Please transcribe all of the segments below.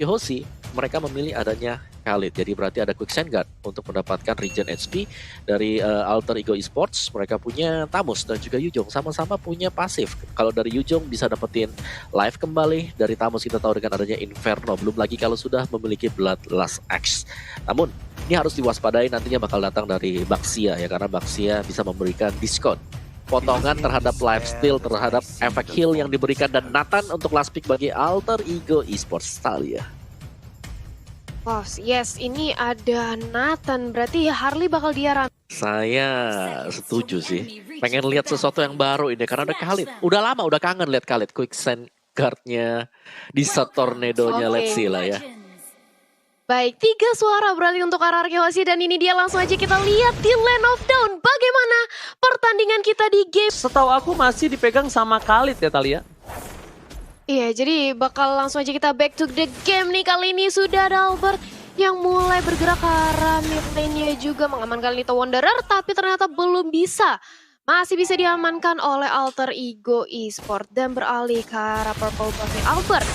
Hoshi, mereka memilih adanya Khalid. Jadi berarti ada Quicksand Guard untuk mendapatkan regen HP dari Alter Ego Esports. Mereka punya Tamus dan juga Yujong. Sama-sama punya pasif. Kalau dari Yujong bisa dapetin live kembali. Dari Tamus kita tahu dengan adanya Inferno. Belum lagi kalau sudah memiliki Bloodlust X. Namun, ini harus diwaspadai nantinya bakal datang dari Baxia ya. Karena Baxia bisa memberikan diskon potongan terhadap lifesteal, terhadap efek heal yang diberikan, dan Nathan untuk last pick bagi Alter Ego Esports Talia. Oh yes, ini ada Nathan, berarti Harley bakal dia Saya setuju sih, pengen lihat sesuatu yang baru ini karena ada Khalid. Udah lama, udah kangen lihat Khalid, Quicksand Guard-nya, di Tornado-nya, let's see lah ya. Baik, 3 suara berarti untuk RRQ Hoshi, dan ini dia langsung aja kita lihat di Land of Dawn. Bagaimana pertandingan kita di game? Setahu aku masih dipegang sama Khalid ya Talia. Iya, jadi bakal langsung aja kita back to the game nih. Kali ini sudah ada Albert yang mulai bergerak ke arah mid lane-nya juga mengamankan Little Wanderer, tapi ternyata belum bisa. Masih bisa diamankan oleh Alter Ego Esports dan beralih ke arah Purple Buff Albert.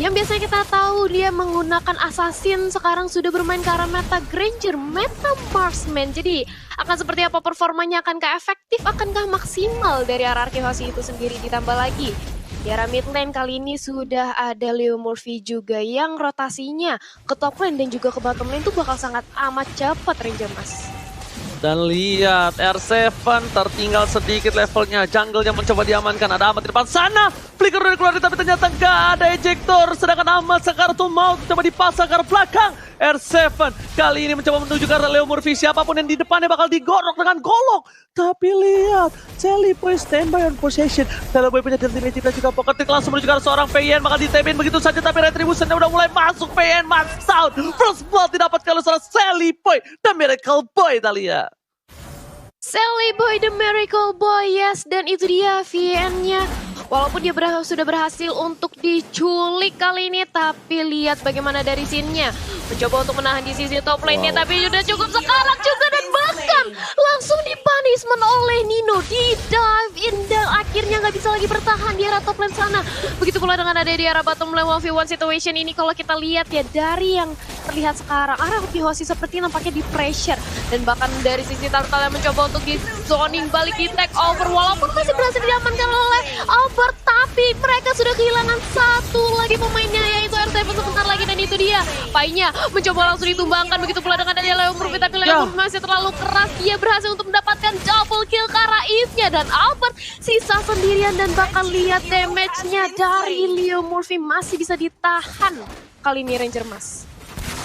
Yang biasanya kita tahu dia menggunakan Assassin, sekarang sudah bermain ke arah meta Granger, meta Marksman. Jadi akan seperti apa performanya, akankah efektif, akankah maksimal dari RRQ Hoshi itu sendiri. Ditambah lagi di arah mid lane kali ini sudah ada Leo Murphy juga yang rotasinya ke top lane dan juga ke bottom lane itu bakal sangat amat cepat Ranger Mas. Dan lihat R7 tertinggal sedikit levelnya. Jungle-nya mencoba diamankan. Ada Ahmad di depan sana. Flicker udah keluar tapi ternyata gak ada ejector. Sedangkan Ahmad sekarang tuh mau coba dipasang ke arah belakang. R7 kali ini mencoba menuju ke arah Leo Murphy. Siapapun yang di depannya bakal digorok dengan golok. Tapi lihat, Sally Boy standby on possession. Sally Boy punya ultimate dan juga pocket pick langsung menuju ke arah seorang PN. Bakal ditemin begitu saja, tapi Retribution-nya udah mulai masuk. PN max out. First blood didapatkan oleh seorang Sally Boy. The Miracle Boy, Talia. Sally Boy, The Miracle Boy, yes. Dan itu dia VN-nya. Walaupun dia sudah berhasil untuk diculik kali ini, tapi lihat bagaimana dari scene-nya. Mencoba untuk menahan di sisi top lane-nya, tapi sudah cukup sekarat juga, dan bahkan langsung di-punishment oleh Nino. Di-dive in, dan akhirnya nggak bisa lagi bertahan di arah top lane sana. Begitu pula dengan ada di arah bottom lane 1v1 situation ini. Kalau kita lihat ya, dari yang terlihat sekarang, RRQ Hoshi seperti nampaknya di pressure. Dan bahkan dari sisi Turtle yang mencoba untuk di zoning balik di take over. Walaupun masih berhasil diamankan oleh Albert, tapi mereka sudah kehilangan satu lagi pemainnya, yaitu R7 sebentar lagi. Dan itu dia, Painya mencoba langsung ditumbangkan. Begitu pula dengan adanya Leo Murphy, tapi Leo Murphy masih terlalu keras. Dia berhasil untuk mendapatkan double kill ke arah Eve-nya, dan Albert sisa sendirian. Dan bakal lihat damage-nya dari Leo Murphy masih bisa ditahan kali ini Ranger Mas.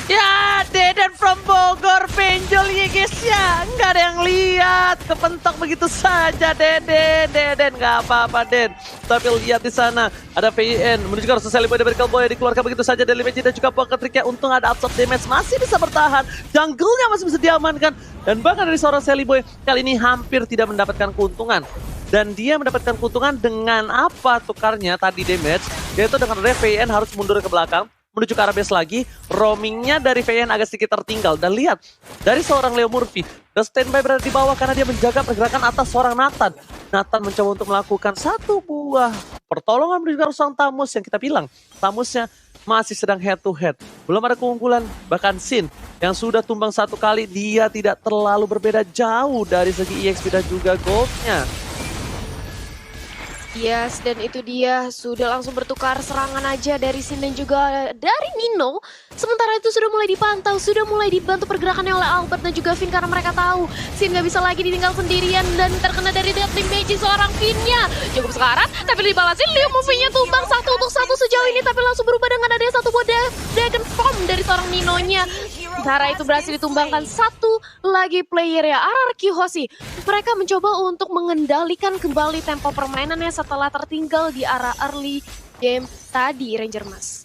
Ya, Deden from Bogor, benjol ya guys ya. Nggak ada yang lihat, kepentok begitu saja Deden nggak apa-apa Den. Tapi lihat di sana ada VN menuju ke arah Sally Boy, The Miracle Boy dikeluarkan begitu saja dari Limit dan juga pocket trick-nya. Untung ada absorb damage, masih bisa bertahan. Jungle-nya masih bisa diamankan. Dan bahkan dari seorang Sally Boy kali ini hampir tidak mendapatkan keuntungan. Dan dia mendapatkan keuntungan dengan apa tukarnya tadi damage, yaitu dengan VN harus mundur ke belakang menuju ke arah base lagi. Roamingnya dari VN agak sedikit tertinggal. Dan lihat, dari seorang Leo Murphy, the standby berada di bawah karena dia menjaga pergerakan atas seorang Nathan. Nathan mencoba untuk melakukan satu buah pertolongan menuju ke arah seorang Tamus yang kita bilang Tamusnya masih sedang head to head. Belum ada keunggulan, bahkan Sin yang sudah tumbang satu kali, dia tidak terlalu berbeda jauh dari segi EXP dan juga goldnya. Yes, dan itu dia sudah langsung bertukar serangan aja dari Sin dan juga dari Nino. Sementara itu sudah mulai dipantau, sudah mulai dibantu pergerakannya oleh Albert dan juga Finn karena mereka tahu Sin nggak bisa lagi ditinggal sendirian dan terkena dari deadly magic seorang Finn-nya. Cukup sekarat, tapi dibalasin Leo Murphy-nya tumbang 1-1 sejauh ini, tapi langsung berubah dengan adanya satu buah Dragon Form dari seorang Nino-nya. Sementara itu berhasil ditumbangkan satu lagi player ya, RRQ Hoshi. Mereka mencoba untuk mengendalikan kembali tempo permainannya setelah tertinggal di arah early game tadi Ranger Mas.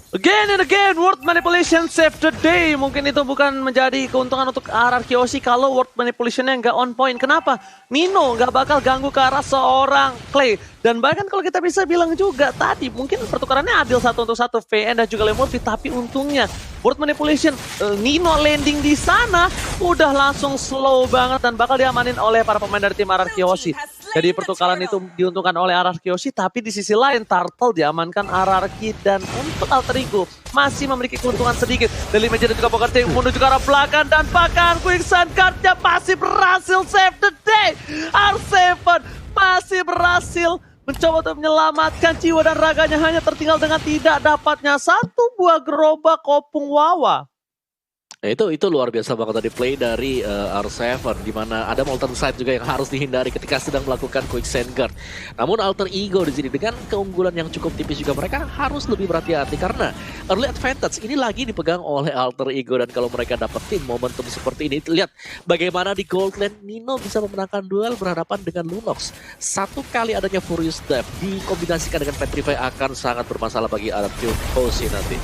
Again and again, word manipulation save the day. Mungkin itu bukan menjadi keuntungan untuk RRQ Hoshi kalau word manipulationnya nggak on point. Kenapa? Nino nggak bakal ganggu ke arah seorang Clay. Dan bahkan kalau kita bisa bilang juga tadi, mungkin pertukarannya adil 1-1 VN dan juga Leo Murphy. Tapi untungnya, word manipulation, Nino landing di sana udah langsung slow banget dan bakal diamanin oleh para pemain dari tim RRQ Hoshi. Jadi pertukaran itu diuntungkan oleh RRQ Hoshi, tapi di sisi lain Turtle diamankan RRQ dan untuk Alter Ego masih memiliki keuntungan sedikit. Dari Major dan juga Poker Team menuju ke arah belakang dan bahkan Quicksand Guard-nya masih berhasil save the day. R7 masih berhasil mencoba untuk menyelamatkan jiwa dan raganya, hanya tertinggal dengan tidak dapatnya satu buah gerobak opung Wawa. Ya, itu luar biasa banget tadi play dari R7, di mana ada Molten Side juga yang harus dihindari ketika sedang melakukan Quicksand Guard. Namun Alter Ego di sini dengan keunggulan yang cukup tipis juga, mereka harus lebih berhati-hati karena early advantage ini lagi dipegang oleh Alter Ego, dan kalau mereka dapetin momentum seperti ini, lihat bagaimana di Gold Lane Nino bisa memenangkan duel berhadapan dengan Lunox. Satu kali adanya Furious Dive dikombinasikan dengan Petrify akan sangat bermasalah bagi RRQ Hoshi nanti.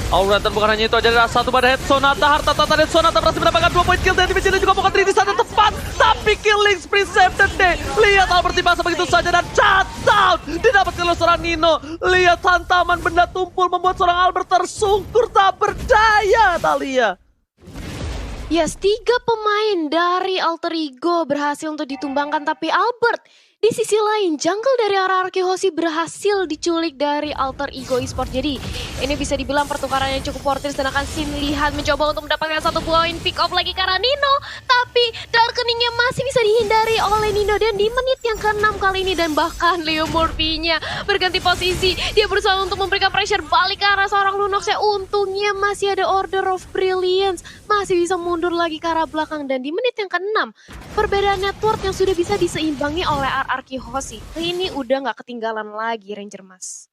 Alright, dan bukan hanya itu aja, ada satu pada head Sonata, harta tata dan Sonata berhasil mendapatkan 2 poin kill dari Dimension dan juga Poker 3 di sana tepat, tapi killing spree save the day. Lihat Albert dipaksa begitu saja dan shutdown didapatkan oleh seorang Nino. Lihat hantaman benda tumpul membuat seorang Albert tersungkur tak berdaya, Thalia. Yes, 3 pemain dari Alter Ego berhasil untuk ditumbangkan, tapi Albert di sisi lain, jungle dari RRQ Hoshi berhasil diculik dari Alter Ego Esports. Jadi ini bisa dibilang pertukaran yang cukup worth it, sedangkan Sin Lihan mencoba untuk mendapatkan satu poin pick off lagi karena Nino. Tapi darkeningnya masih bisa dihindari oleh Nino, dan di menit yang ke-6 kali ini, dan bahkan Leo Murphy-nya berganti posisi. Dia berusaha untuk memberikan pressure balik ke arah seorang Lunox ya. Untungnya masih ada Order of Brilliance, masih bisa mundur lagi ke arah belakang, dan di menit yang ke-6 perbedaan network yang sudah bisa diseimbangi oleh RRQ Hoshi. Ini udah nggak ketinggalan lagi Ranger Mas.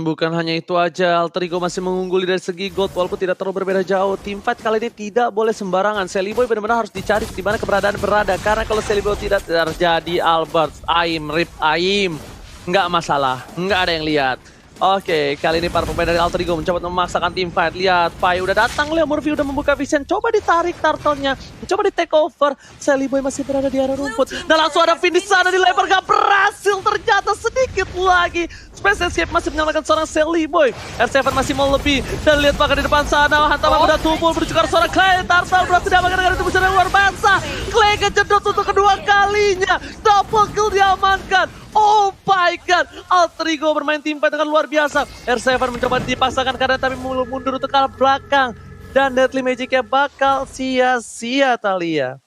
Bukan hanya itu aja, Alter Ego masih mengungguli dari segi gold walaupun tidak terlalu berbeda jauh. Teamfight kali ini tidak boleh sembarangan. Seliboy benar-benar harus dicari di mana keberadaan berada, karena kalau Seliboy tidak terjadi, Albert, Aim, Rip, Aim, nggak masalah, nggak ada yang lihat. Oke, kali ini para pemain dari Alter Ego mencoba memaksakan teamfight. Lihat, Pai udah datang, Leo Murphy udah membuka vision. Coba ditarik Turtle-nya, coba di take over. Seliboy masih berada di area rumput. Dan langsung ada Finn di sana, dilempar, gak berhasil. Ternyata sedikit lagi. Space Escape masih menyelamatkan seorang Seliboy. R7 masih mau lebih. Dan lihat bahkan di depan sana, hantaman udah tumpul menuju ke seorang Clay. Turtle berhasil diamankan dengan itu yang luar biasa. Clay kejedot untuk kedua kalinya. Double kill diamankan. Oh my god, Alter Ego bermain teamfight dengan luar biasa. R7 mencoba dipaksakan karena tapi mundur untuk ke arah belakang. Dan Deadly Magic-nya bakal sia-sia, Thalia.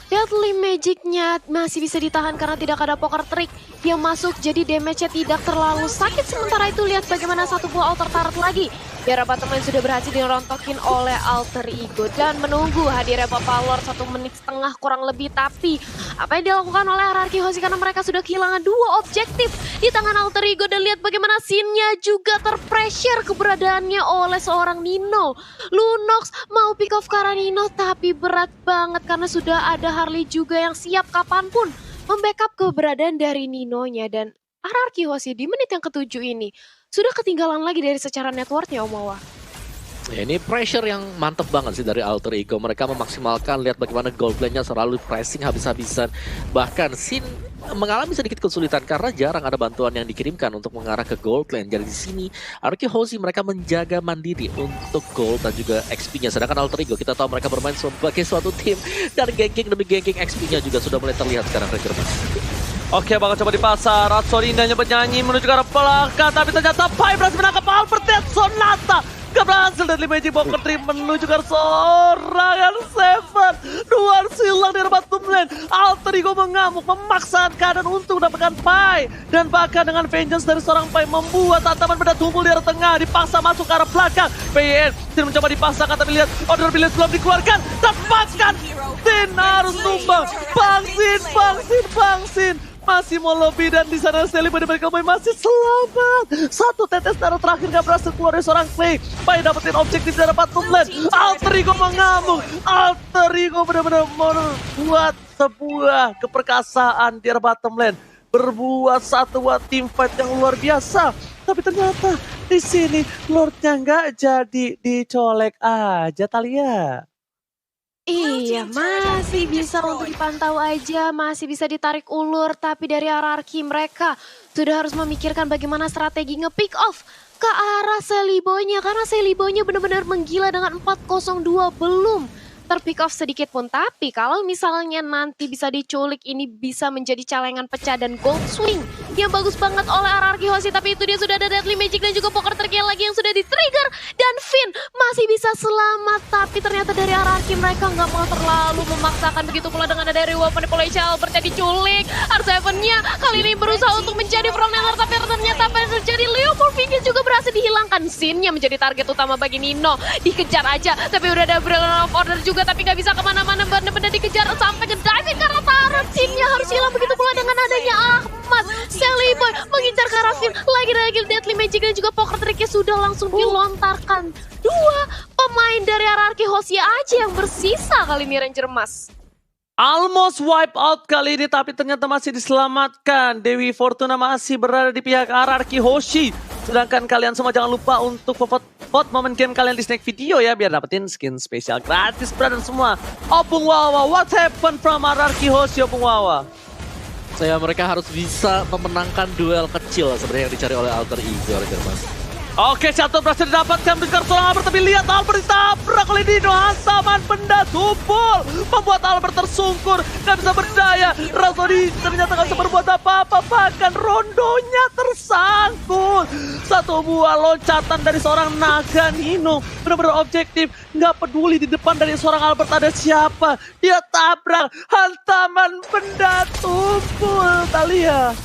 Deadly Magic-nya masih bisa ditahan karena tidak ada Poker Trick yang masuk, jadi damage-nya tidak terlalu sakit. Sementara itu lihat bagaimana satu buah Alter Turret lagi. Biar teman sudah berhasil dirontokin oleh Alter Ego dan menunggu hadirnya Papa Lord 1 menit setengah kurang lebih. Tapi apa yang dilakukan oleh RRQ Hoshi karena mereka sudah kehilangan 2 objektif di tangan Alter Ego, dan lihat bagaimana Sin-nya juga terpressure keberadaannya oleh seorang Nino. Lunox mau pick off karena Nino tapi berat banget karena sudah ada Harley juga yang siap kapanpun membackup keberadaan dari Nino-nya. Dan RRQ Hoshi di menit yang ke-7 ini sudah ketinggalan lagi dari secara networknya, Om Wawa. Ya, ini pressure yang mantep banget sih dari Alter Ego. Mereka memaksimalkan, lihat bagaimana gold lane-nya selalu pressing habis-habisan. Bahkan Sin mengalami sedikit kesulitan karena jarang ada bantuan yang dikirimkan untuk mengarah ke gold lane. Jadi di sini RRQ Hoshi mereka menjaga mandiri untuk gold dan juga XP-nya. Sedangkan Alter Ego kita tahu mereka bermain sebagai suatu tim, dan ganking demi ganking XP-nya juga sudah mulai terlihat sekarang, Ranger Mas. Oke, bakal coba di pasar. Ratsori indahnya bernyanyi menuju ke arah belakang, tapi ternyata Pai berhasil menangkap Albert dan Sonata. Gak berhasil dari Magic Poker Tree menuju ke seorang R7. 2 silang di bottom lane. Alter Ego mengamuk, memaksakan keadaan untuk mendapatkan Pai. Dan bahkan dengan vengeance dari seorang Pai membuat hantaman benda tumpul di arah tengah. Dipaksa masuk ke arah belakang. PN tidak mencoba dipaksakan, tapi lihat Order Brilliance belum dikeluarkan. Dapatkan Sin harus tumbang. Bangsin. Masih mau lebih, dan di sana Seliboy mereka masih selamat. 1 tetes darah terakhir gak berhasil keluar dari seorang Clay. Pai dapetin objektif dari bottom lane. Alter Ego mengamuk. Alter Ego benar-benar membuat sebuah keperkasaan di bottom lane. Berbuat satu teamfight yang luar biasa. Tapi ternyata di sini Lordnya nggak jadi dicolek aja, Thalia. Iya, masih bisa untuk dipantau aja, masih bisa ditarik ulur, tapi dari RRQ mereka sudah harus memikirkan bagaimana strategi nge-pick off ke arah Seliboy-nya, karena Seliboy-nya benar-benar menggila dengan 402, belum terpick off sedikit pun. Tapi kalau misalnya nanti bisa diculik, ini bisa menjadi celengan pecah dan gold swing yang bagus banget oleh RRQ Hoshi. Tapi itu dia sudah ada Deadly Magic dan juga poker terkill lagi yang sudah di-trigger. Dan Finn masih bisa selamat. Tapi ternyata dari RRQ mereka nggak mau terlalu memaksakan. Begitu pula dengan dari Wolf Manipulation, Albert yang diculik. R7-nya kali ini berusaha untuk menjadi frontliner. Tapi ternyata apa yang terjadi? Leo Morpheus juga berhasil dihilangkan. Sin-nya menjadi target utama bagi Nino. Dikejar aja. Tapi udah ada Brilliant of Order juga. Tapi nggak bisa kemana-mana. Benar-benar dikejar sampai ke diving. Karena taruh Sin-nya harus hilang. Begitu pula dengan adanya Ahmad. Sally Boy mengincar ke arah Finn. Lagi-lagi Deadly Magic dan juga poker tricknya sudah langsung dilontarkan. Dua pemain dari RRQ Hoshi aja yang bersisa kali ini Ranger Emas. Almost wipe out kali ini, tapi ternyata masih diselamatkan. Dewi Fortuna masih berada di pihak RRQ Hoshi. Sedangkan kalian semua jangan lupa untuk vote momen game kalian di Snake Video ya, biar dapetin skin spesial gratis, brother semua. Opung Wawa, what happened from RRQ Hoshi, Opung Wawa? Mereka harus bisa memenangkan duel kecil sebenarnya yang dicari oleh Alter Ego, Ranger Mas. Oke, satu berhasil didapatkan dengan seorang Albert, tapi lihat Albert ditabrak oleh Dino. Hantaman benda tumpul membuat Albert tersungkur, gak bisa berdaya. Razodi ternyata gak bisa berbuat apa-apa, bahkan rondonya tersangkut. Satu buah loncatan dari seorang naga Nino, benar-benar objektif, gak peduli di depan dari seorang Albert ada siapa. Dia tabrak, hantaman benda tumpul, Thalia.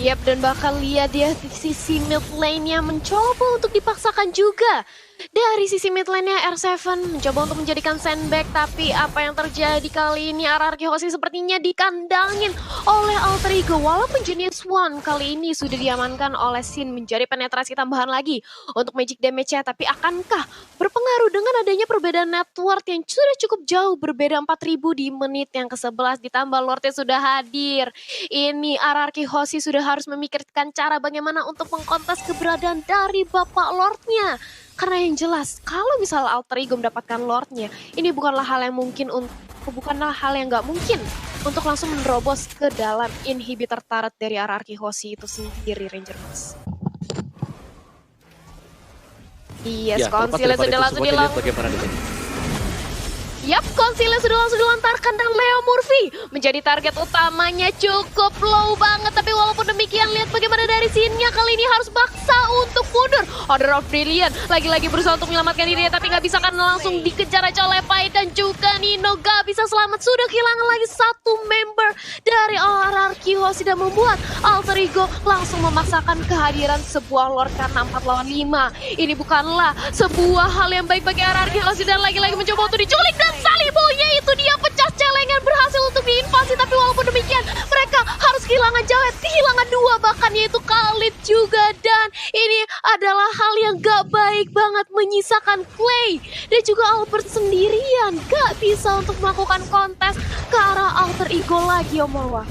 Yap, dan bakal lihat dia di sisi mid lane-nya mencoba untuk dipaksakan juga. Dari sisi mid lane-nya R7 mencoba untuk menjadikan sandbag, tapi apa yang terjadi kali ini RRQ Hoshi sepertinya dikandangin oleh Alter Ego. Walaupun Genius One kali ini sudah diamankan oleh Sin menjadi penetrasi tambahan lagi untuk magic damage-nya, tapi akankah berpengaruh dengan adanya perbedaan network yang sudah cukup jauh, berbeda 4000 di menit yang ke-11 ditambah Lordnya sudah hadir. Ini RRQ Hoshi sudah harus memikirkan cara bagaimana untuk mengkontes keberadaan dari Bapak Lordnya. Karena yang jelas, kalau misalnya Alter Ego mendapatkan Lordnya, ini bukanlah hal yang nggak mungkin untuk langsung menerobos ke dalam inhibitor turret dari RRQ Hoshi itu sendiri, Ranger Mas. Yes, konsilnya sudah langsung dilakukan. Yap, konsilnya sudah langsung dilontarkan dan Leo Murphy menjadi target utamanya, cukup low banget. Tapi walaupun demikian, lihat bagaimana dari scene-nya kali ini harus baksa untuk mundur. Order of Brilliant lagi-lagi berusaha untuk menyelamatkan dirinya, tapi nggak bisa karena langsung dikejar aja oleh Pai dan juga Nino. Gak bisa selamat, sudah kehilangan lagi satu member dari RRQ Hoshi dan membuat Alter Ego langsung memaksakan kehadiran sebuah Lord karena 4 lawan 5. Ini bukanlah sebuah hal yang baik bagi RRQ Hoshi dan lagi-lagi mencoba untuk diculik. Dan Salibonya itu dia pecah celengan, berhasil untuk diinvasi, tapi walaupun demikian mereka harus kehilangan Jawet, kehilangan dua bahkan yaitu Khalid juga. Dan ini adalah hal yang gak baik banget, menyisakan Clay dan juga Albert sendirian, gak bisa untuk melakukan kontes ke arah Alter Ego lagi, Om Wawa.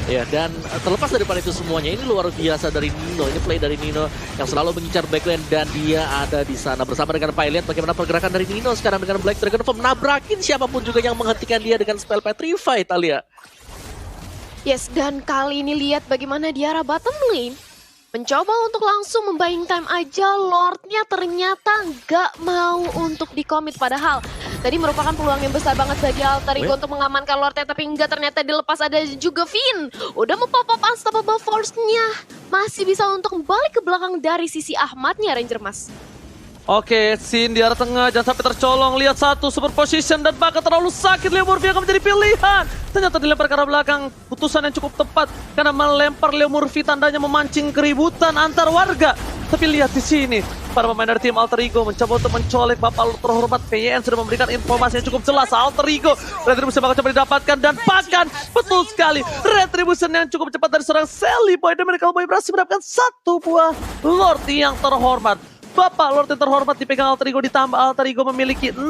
Ya, dan terlepas daripada itu semuanya, ini luar biasa dari Nino. Ini play dari Nino yang selalu mengincar backlane dan dia ada di sana bersama dengan Pai. Lihat bagaimana pergerakan dari Nino sekarang dengan Black Dragon Form, nabrakin siapapun juga yang menghentikan dia dengan spell Petrify, Thalia. Yes, dan kali ini lihat bagaimana di arah bottom lane mencoba untuk langsung membuying time aja. Lordnya ternyata nggak mau untuk dikomit, padahal tadi merupakan peluang yang besar banget bagi Alter Ego untuk mengamankan Lordnya, tapi enggak, ternyata dilepas. Ada juga Finn udah mempop up unstoppable force-nya, masih bisa untuk balik ke belakang dari sisi Ahmadnya, Ranger Mas. Oke, Sin di arah tengah, jangan sampai tercolong. Lihat satu, super position dan bahkan terlalu sakit. Leo Murphy akan menjadi pilihan. Ternyata dilempar ke arah belakang, putusan yang cukup tepat. Karena melempar Leo Murphy tandanya memancing keributan antar warga. Tapi lihat di sini, para pemain dari tim Alter Ego mencoba untuk mencolek Bapak terhormat. PYN sudah memberikan informasi yang cukup jelas. Alter Ego, Retribution bakal coba didapatkan dan bahkan betul sekali. Retribution yang cukup cepat dari seorang Sally Boy dan Miracle Boy berhasil mendapatkan satu buah Lord yang terhormat. Bapak Lord yang terhormat dipegang Alter Ego, ditambah Alter Ego memiliki 6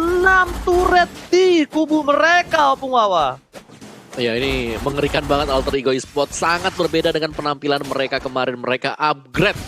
turret di kubu mereka, Opung Wawa. Ya, ini mengerikan banget. Alter Ego Esports sangat berbeda dengan penampilan mereka kemarin. Mereka upgrade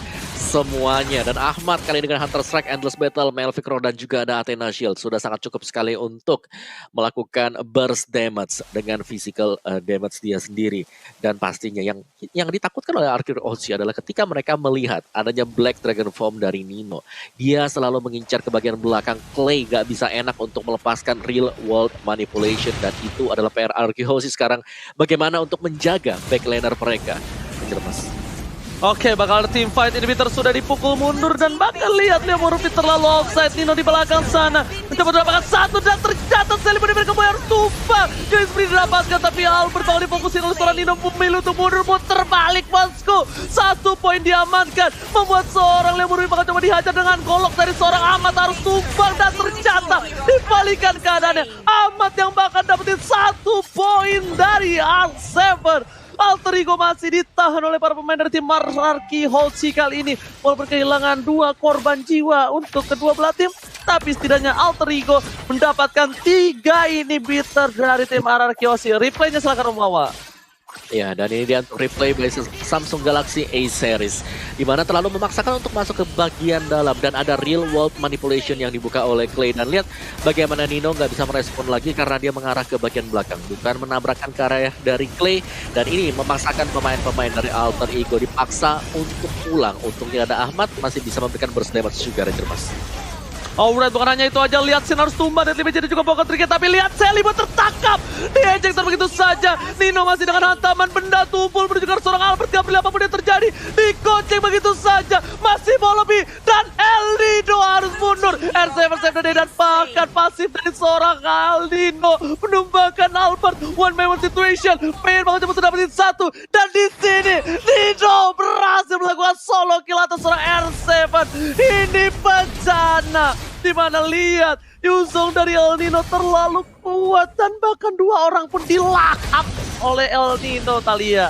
semuanya. Dan Ahmad kali ini dengan Hunter Strike, Endless Battle, Melvic Roar, dan juga ada Athena Shield. Sudah sangat cukup sekali untuk melakukan burst damage dengan physical damage dia sendiri. Dan pastinya yang ditakutkan oleh Arcade OC adalah ketika mereka melihat adanya Black Dragon Form dari Nino. Dia selalu mengincar ke bagian belakang. Clay gak bisa enak untuk melepaskan Real World Manipulation. Dan itu adalah PR Arcade OC sekarang. Bagaimana untuk menjaga backlaner mereka. Mas. Oke, bakal ada team fight. Inhibitor sudah dipukul mundur dan bakal lihat Leo Murphy terlalu offside. Nino di belakang sana mencoba mendapatkan satu dan tercatat Sally Boy mereka harus tumpah. Guys, beri didapatkan tapi Albert bakal difokusin oleh seorang Nino. Memilih untuk mundur, muter balik bosku. 1 poin diamankan, membuat seorang Leo Murphy bakal coba dihajar dengan golok dari seorang Ahmad, harus tumpang dan tercatat. Dibalikan keadaannya, Ahmad yang bakal dapetin 1 poin dari R7. Alter Ego masih ditahan oleh para pemain dari tim Arcade OC kali ini. Walaupun kehilangan 2 korban jiwa untuk kedua belah tim, tapi setidaknya Alter Ego mendapatkan 3 inhibitor dari tim Arcade OC. Replaynya silakan Rumawa. Ya, dan ini dia untuk replay by Samsung Galaxy A Series, di mana terlalu memaksakan untuk masuk ke bagian dalam dan ada real world manipulation yang dibuka oleh Clay. Dan lihat bagaimana Nino nggak bisa merespon lagi karena dia mengarah ke bagian belakang, bukan menabrakkan ke arah dari Clay. Dan ini memaksakan pemain-pemain dari Alter Ego dipaksa untuk pulang. Untungnya ada Ahmad masih bisa memberikan burst damage juga, Ranger Mas. Alright, bukan hanya itu aja, lihat Sin harus tumbang dan lebih jadi juga pokok triknya, tapi lihat Sally Boy tertangkap, diejektor begitu saja. Nino masih dengan hantaman benda tumpul menuju ke seorang Albert, gak boleh apapun yang terjadi, dikoceng begitu saja, masih mau lebih, dan El Nino harus mundur. R7 dan bahkan pasif dari seorang El Nino menumbangkan Albert. One man one situation, pengen banget cepat dapetin 1, dan di sini Nino berhasil melakukan solo kill atas seorang R7. Ini bencana. Dimana lihat Yuzong dari El Nino terlalu kuat dan bahkan 2 orang pun dilahap oleh El Nino, Thalia.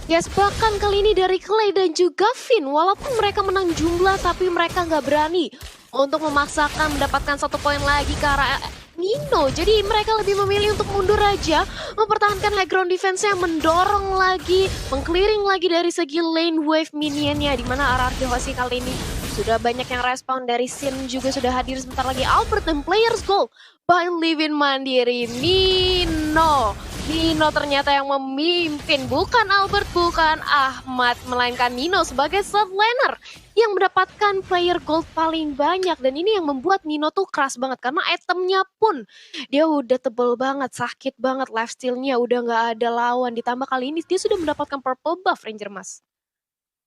Yes, bahkan kali ini dari Clay dan juga Finn, walaupun mereka menang jumlah tapi mereka nggak berani untuk memaksakan mendapatkan 1 poin lagi ke arah Nino. Jadi mereka lebih memilih untuk mundur aja, mempertahankan high ground defense-nya, mendorong lagi, mengclearing lagi dari segi lane wave minionnya, dimana Arcade OC kali ini sudah banyak yang respon. Dari Sin juga sudah hadir sebentar lagi. Albert dan players goal by Livin Mandiri. Nino ternyata yang memimpin, bukan Albert, bukan Ahmad, melainkan Nino sebagai sub laner yang mendapatkan player gold paling banyak. Dan ini yang membuat Nino tuh keras banget karena itemnya pun dia udah tebel banget, sakit banget, lifesteal-nya udah nggak ada lawan. Ditambah kali ini dia sudah mendapatkan purple buff, Ranger Mas.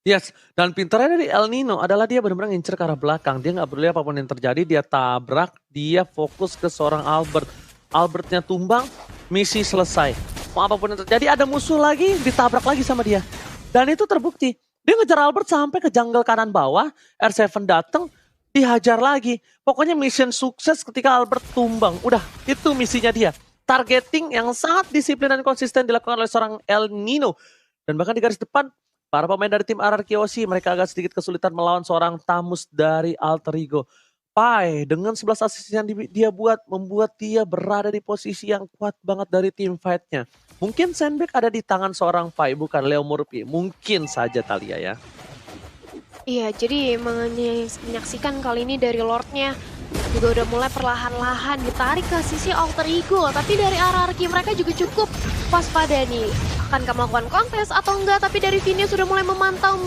Yes, dan pintarnya dari El Nino adalah dia benar-benar ngincer ke arah belakang. Dia nggak peduli apapun yang terjadi, dia tabrak, dia fokus ke seorang Albert. Albertnya tumbang, misi selesai. Mau apapun yang terjadi, ada musuh lagi, ditabrak lagi sama dia. Dan itu terbukti. Dia ngejar Albert sampai ke jungle kanan bawah, R7 datang, dihajar lagi. Pokoknya mission sukses ketika Albert tumbang. Udah, itu misinya dia. Targeting yang sangat disiplin dan konsisten dilakukan oleh seorang El Nino. Dan bahkan di garis depan, para pemain dari tim Arcade OC mereka agak sedikit kesulitan melawan seorang Tamus dari Alter Ego. Pai dengan 11 assist yang dia buat membuat dia berada di posisi yang kuat banget dari tim fight-nya. Mungkin sandbag ada di tangan seorang Pai, bukan Leo Murphy. Mungkin saja, Thalia ya. Iya, jadi menyaksikan kali ini dari Lord-nya juga udah mulai perlahan-lahan ditarik ke sisi Alter Ego. Tapi dari RRQ mereka juga cukup waspada nih. Akankah melakukan kontes atau enggak? Tapi dari Vini sudah mulai memantau,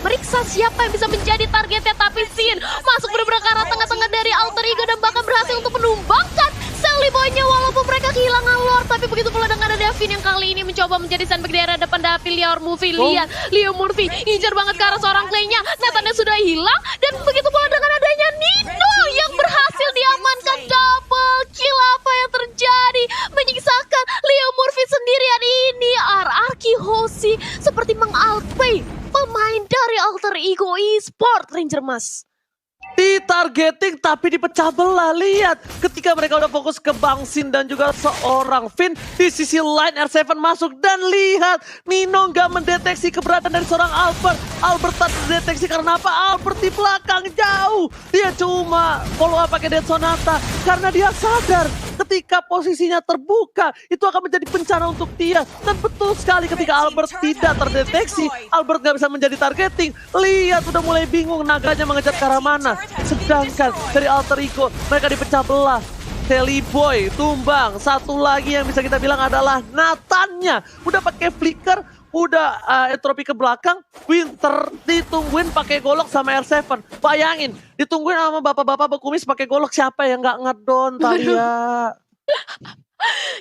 meriksa siapa yang bisa menjadi targetnya. Tapi Sin masuk benar-benar ke arah tengah-tengah dari Alter Ego dan bahkan berhasil untuk menumbangkan Sally Boy-nya walaupun mereka kehilangan Lord. Tapi begitu pula dengan ada Davin yang kali ini mencoba menjadi sandbag di area depan Davin. Leo Murphy, lihat Leo Murphy incar banget ke arah seorang Clay-nya. Nathannya sudah hilang dan begitu pula dengan adanya Nino yang berhasil diamankan. Double kill, apa yang terjadi? Menyiksakan Leo Murphy sendirian ini. Arcade OC seperti mengalpay pemain dari Alter Ego Esport, Ranger Mas. Ditargeting tapi dipecah belah. Lihat ketika mereka udah fokus ke Bang Sin dan juga seorang Finn, di sisi lain R7 masuk dan lihat Nino nggak mendeteksi keberadaan dari seorang Albert. Albert tak terdeteksi karena apa? Albert di belakang jauh. Dia cuma follow up pakai Dead Sonata karena dia sadar ketika posisinya terbuka itu akan menjadi bencana untuk dia. Dan betul sekali ketika Albert tidak terdeteksi, Albert nggak bisa menjadi targeting. Lihat udah mulai bingung naganya mengejar ke arah mana. Sedangkan dari Alter Ego mereka dipecah belah. Sally Boy tumbang. Satu lagi yang bisa kita bilang adalah Nathannya. Udah pakai flicker, udah entropi ke belakang. Winter ditungguin pakai golok sama R7. Bayangin, ditungguin sama bapak-bapak berkumis pakai golok, siapa yang nggak ngedon Talia?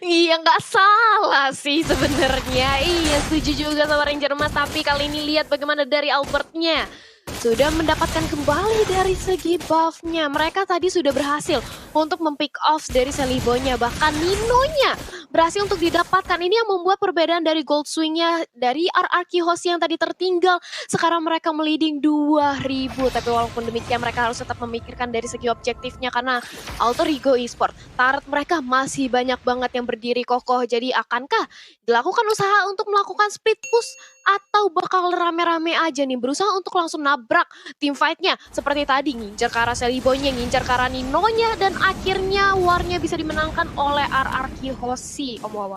Iya nggak salah sih sebenarnya. Iya setuju juga sama Ranger Mas. Tapi kali ini lihat bagaimana dari Albertnya. Sudah mendapatkan kembali dari segi buff-nya. Mereka tadi sudah berhasil untuk mempick off dari Sally Boy-nya. Bahkan Nino-nya berhasil untuk didapatkan. Ini yang membuat perbedaan dari gold swing-nya dari RRQ host yang tadi tertinggal. Sekarang mereka meliding 2000. Tapi walaupun demikian mereka harus tetap memikirkan dari segi objektifnya. Karena Alter Ego Esport, turret mereka masih banyak banget yang berdiri kokoh. Jadi akankah dilakukan usaha untuk melakukan split push? Atau bakal rame-rame aja nih berusaha untuk langsung nabrak tim fight-nya. Seperti tadi ngincar ke arah Sally Boy-nya, ngincar ke arah Nino-nya. Dan akhirnya war-nya bisa dimenangkan oleh RRQ Hoshi, Om Wawa.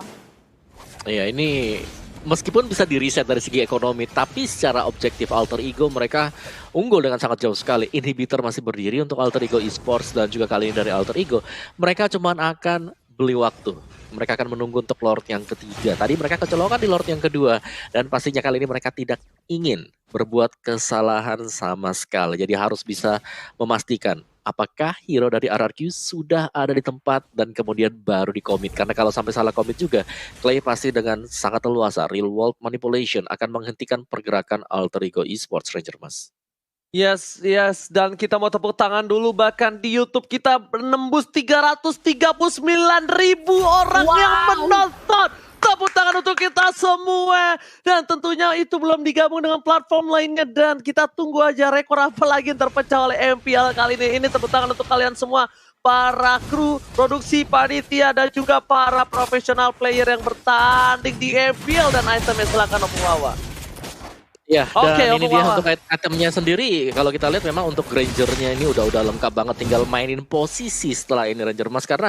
Iya, ini meskipun bisa di-reset dari segi ekonomi, tapi secara objektif Alter Ego mereka unggul dengan sangat jauh sekali. Inhibitor masih berdiri untuk Alter Ego Esports dan juga kali ini dari Alter Ego. Mereka cuman akan beli waktu. Mereka akan menunggu untuk Lord yang ketiga. Tadi mereka kecolokan di Lord yang kedua. Dan pastinya kali ini mereka tidak ingin berbuat kesalahan sama sekali. Jadi harus bisa memastikan apakah hero dari RRQ sudah ada di tempat dan kemudian baru dikomit. Karena kalau sampai salah komit juga, Clay pasti dengan sangat leluasa real world manipulation akan menghentikan pergerakan Alter Ego Esports, Ranger Mas. Yes, dan kita mau tepuk tangan dulu, bahkan di YouTube kita menembus 339.000 orang yang menonton. Tepuk tangan untuk kita semua. Dan tentunya itu belum digabung dengan platform lainnya. Dan kita tunggu aja rekor apa lagi yang terpecah oleh MPL kali ini. Ini tepuk tangan untuk kalian semua. Para kru, produksi, panitia, dan juga para profesional player yang bertanding di MPL dan itemnya. Silakan Om Wawa. Ya, dan ini dia Wawa. untuk itemnya sendiri. Kalau kita lihat memang untuk Ranger-nya ini udah lengkap banget. Tinggal mainin posisi setelah ini Ranger Mas. Karena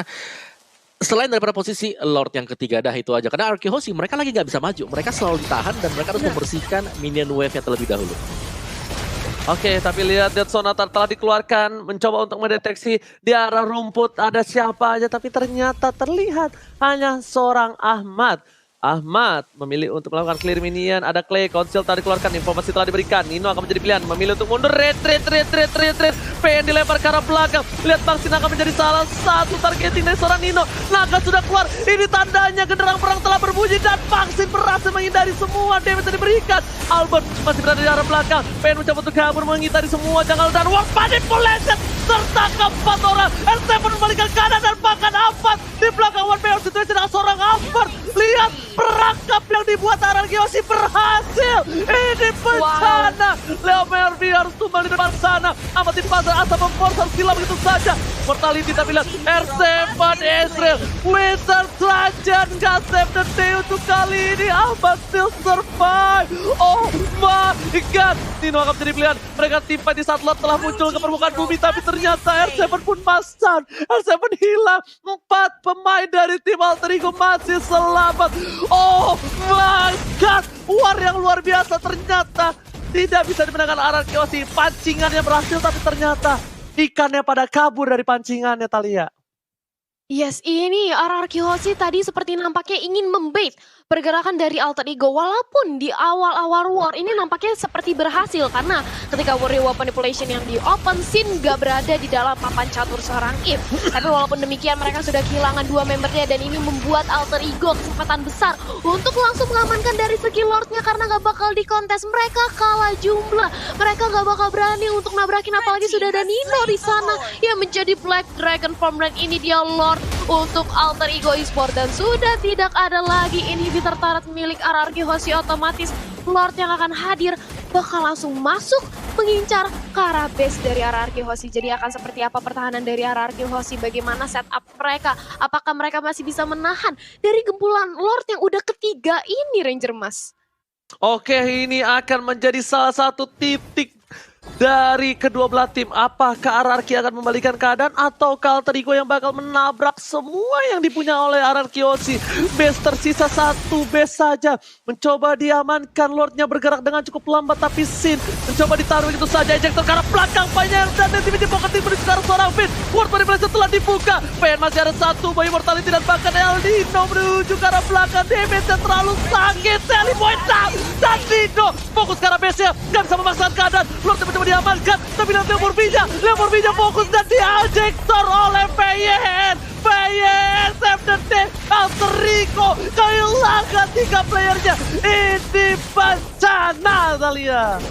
selain daripada posisi Lord yang ketiga dah itu aja. Karena RRQ Hoshi mereka lagi nggak bisa maju. Mereka selalu ditahan dan mereka harus membersihkan minion wave-nya terlebih dahulu. Oke, tapi lihat Dead Sonata telah dikeluarkan. Mencoba untuk mendeteksi di arah rumput ada siapa aja. Tapi ternyata terlihat hanya seorang Ahmad. Ahmad memilih untuk melakukan clear minion. Ada Clay, Konsil telah dikeluarkan, informasi telah diberikan. Nino akan menjadi pilihan, memilih untuk mundur. Retreat. PN dilempar ke arah belakang. Lihat Bang Sin akan menjadi salah satu targeting dari seorang Nino. Naga sudah keluar, ini tandanya genderang perang telah berbunyi. Dan Bang Sin berhasil menghindari semua damage yang diberikan. Albert masih berada di arah belakang. PN mencoba untuk kabur menghindari semua janggal dan Warp Manipulation. Tertangkap 4 orang. R7 membalikan kanan dan bahkan Ahmad di belakang one player situation dengan seorang Albert. Lihat perangkap yang dibuat RRQ Hoshi berhasil. Ini bencana. Leo Mervi harus tumbang di depan sana. Amat di pasar asal memforce silam begitu saja. Mortality tapi lihat R7 Ezreal. Winter Trajan gak save the day untuk kali ini. Ahmad still survive. Oh my god. Nino akan menjadi pilihan. Mereka timpa di saat Lord telah muncul ke permukaan bumi. Tapi ternyata R7 pun pasang. R7 hilang. 4 pemain dari tim Alter Ego masih selamat. Oh my god, war yang luar biasa ternyata tidak bisa dimenangkan RRQ Hoshi. Pancingannya berhasil tapi ternyata ikannya pada kabur dari pancingannya Talia. Yes, ini RRQ Hoshi tadi seperti nampaknya ingin membait pergerakan dari Alter Ego. Walaupun di awal-awal war ini nampaknya seperti berhasil. Karena ketika Warrior Manipulation yang di open scene gak berada di dalam papan catur seorang If. Tapi walaupun demikian mereka sudah kehilangan 2 membernya. Dan ini membuat Alter Ego kesempatan besar untuk langsung mengamankan dari segi Lordnya. Karena gak bakal dikontes, mereka kalah jumlah. Mereka gak bakal berani untuk nabrakin, apalagi sudah ada Nino di sana yang menjadi Black Dragon form. Dan ini dia Lord untuk Alter Ego Esports. Dan sudah tidak ada lagi inhibitor turret milik RRQ Hoshi. Otomatis Lord yang akan hadir bakal langsung masuk mengincar ke arah base dari RRQ Hoshi. Jadi akan seperti apa pertahanan dari RRQ Hoshi? Bagaimana setup mereka? Apakah mereka masih bisa menahan dari gempulan Lord yang udah ketiga ini, Ranger Mas? Oke, ini akan menjadi salah satu titik dari kedua belah tim. Apakah RRQ akan membalikan keadaan atau Alter Ego yang bakal menabrak semua yang dipunya oleh RRQ Hoshi? Base tersisa satu base saja. Mencoba diamankan, Lordnya bergerak dengan cukup lambat, tapi Sin mencoba ditaruh gitu saja. Ejector ke arah belakang banyak dan nanti pocket tim menuju ke arah seorang Finn. Ward manipulasi telah dibuka. PN masih ada satu, Boy Mortality dan bahkan Eldino menuju ke arah belakang. Damage-nya terlalu sakit. Sally Boy down dan Dino fokus ke arah base-nya. Gak bisa memaksakan keadaan. Lord mencoba diamankan, tapi nanti Leomorvija fokus dan diejector oleh PYN. PYN save the day. Alter Ego kehilangan 3 playernya. Ini bencana, Thalia.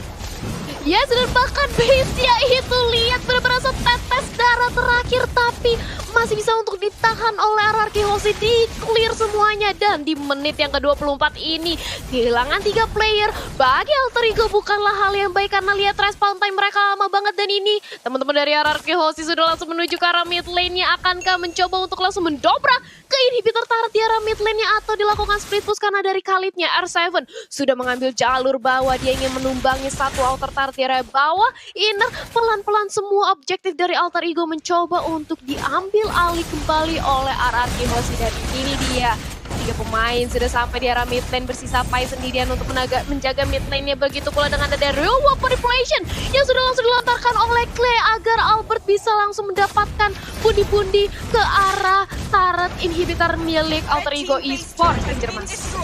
Ya, dan bahkan base-nya itu lihat benar-benar setetes darah terakhir, tapi masih bisa untuk ditahan oleh RRQ Hoshi, di clear semuanya. Dan di menit yang ke-24 ini kehilangan 3 player bagi Alter Ego bukanlah hal yang baik, karena lihat respawn time mereka lama banget. Dan ini teman-teman dari RRQ Hoshi sudah langsung menuju ke arah mid lane-nya. Akankah mencoba untuk langsung mendobrak ke inhibitor turret di arah mid lane-nya atau dilakukan split push? Karena dari Khalidnya R7 sudah mengambil jalur bawah, dia ingin menumbangi satu outer turret di area bawah. Inner pelan-pelan semua objektif dari Alter Ego mencoba untuk diambil alih kembali oleh RRQ Hoshi. Dan ini dia 3 pemain sudah sampai di arah mid lane, bersisa Pai sendirian untuk menjaga mid lane-nya. Begitu pula dengan ada real world manipulation yang sudah langsung dilontarkan oleh Clay agar Albert bisa langsung mendapatkan pundi-pundi ke arah turret inhibitor milik Alter Ego Esports, Ranger Mas.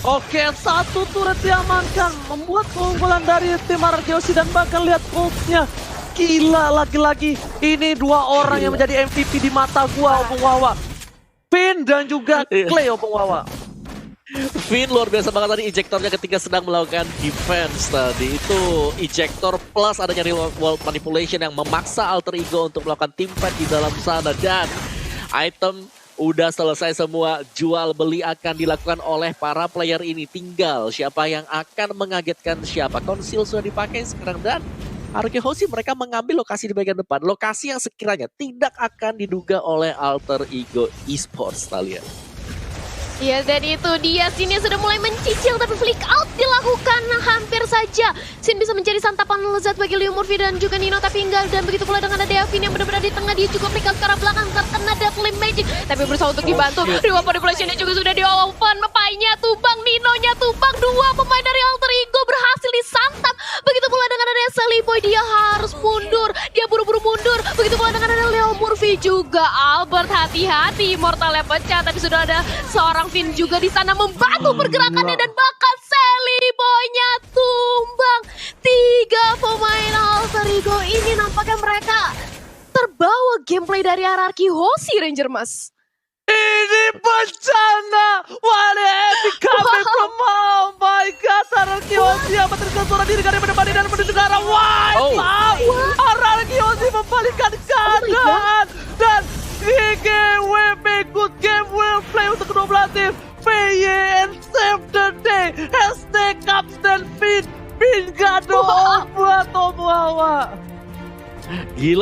Oke, satu turret diamankan, membuat keunggulan dari tim RRQ Hoshi. Dan bahkan lihat ultnya, gila, lagi-lagi ini 2 orang yang menjadi MVP di mata gua, Opung Wawa. Finn dan juga Clay, Opung Wawa. Finn luar biasa banget tadi ejectornya ketika sedang melakukan defense tadi. Itu ejector plus adanya real world manipulation yang memaksa Alter Ego untuk melakukan team fight di dalam sana. Dan item udah selesai semua, jual beli akan dilakukan oleh para player ini. Tinggal siapa yang akan mengagetkan siapa. Conceal sudah dipakai sekarang dan RRQ Hoshi mereka mengambil lokasi di bagian depan. Lokasi yang sekiranya tidak akan diduga oleh Alter Ego Esports, Thalia. Ya, dan itu dia, Sin sudah mulai mencicil, tapi flick out dilakukan hampir saja. Sin bisa menjadi santapan lezat bagi Leomorvija dan juga Nino, tapi enggak. Dan begitu pula dengan ada Devin yang benar-benar di tengah, dia juga flick out ke arah belakang terkena Deathly Magic, tapi berusaha untuk dibantu. Reward manipulation-nya juga sudah di-open, Pai-nya tumbang, Nino-nya tumbang. 2 pemain dari Alter Ego berhasil disantap. Begitu pula dengan ada Sally Boy, dia harus mundur, dia buru-buru mundur. Begitu pula dengan ada Leomorvija juga. Albert, hati-hati, mortalnya pecah, tapi sudah ada seorang Finn juga di sana membantu pergerakannya. Dan bahkan Sally Boy-nya tumbang. 3 pemain Alter Ego ini nampaknya mereka terbawa gameplay dari RRQ Hoshi, Ranger Mas. Ini bencana. What epic coming from, oh my god, RRQ Hoshi yang meneruskan suara diri dari depan dan menuju ke arah wipe out. RRQ Hoshi membalikkan keadaan. Dan good game well play untuk kedua belah tim. PYN save the day. Hashtag Caps dan Finn. Finn gado buat Opung Wawa. Gila.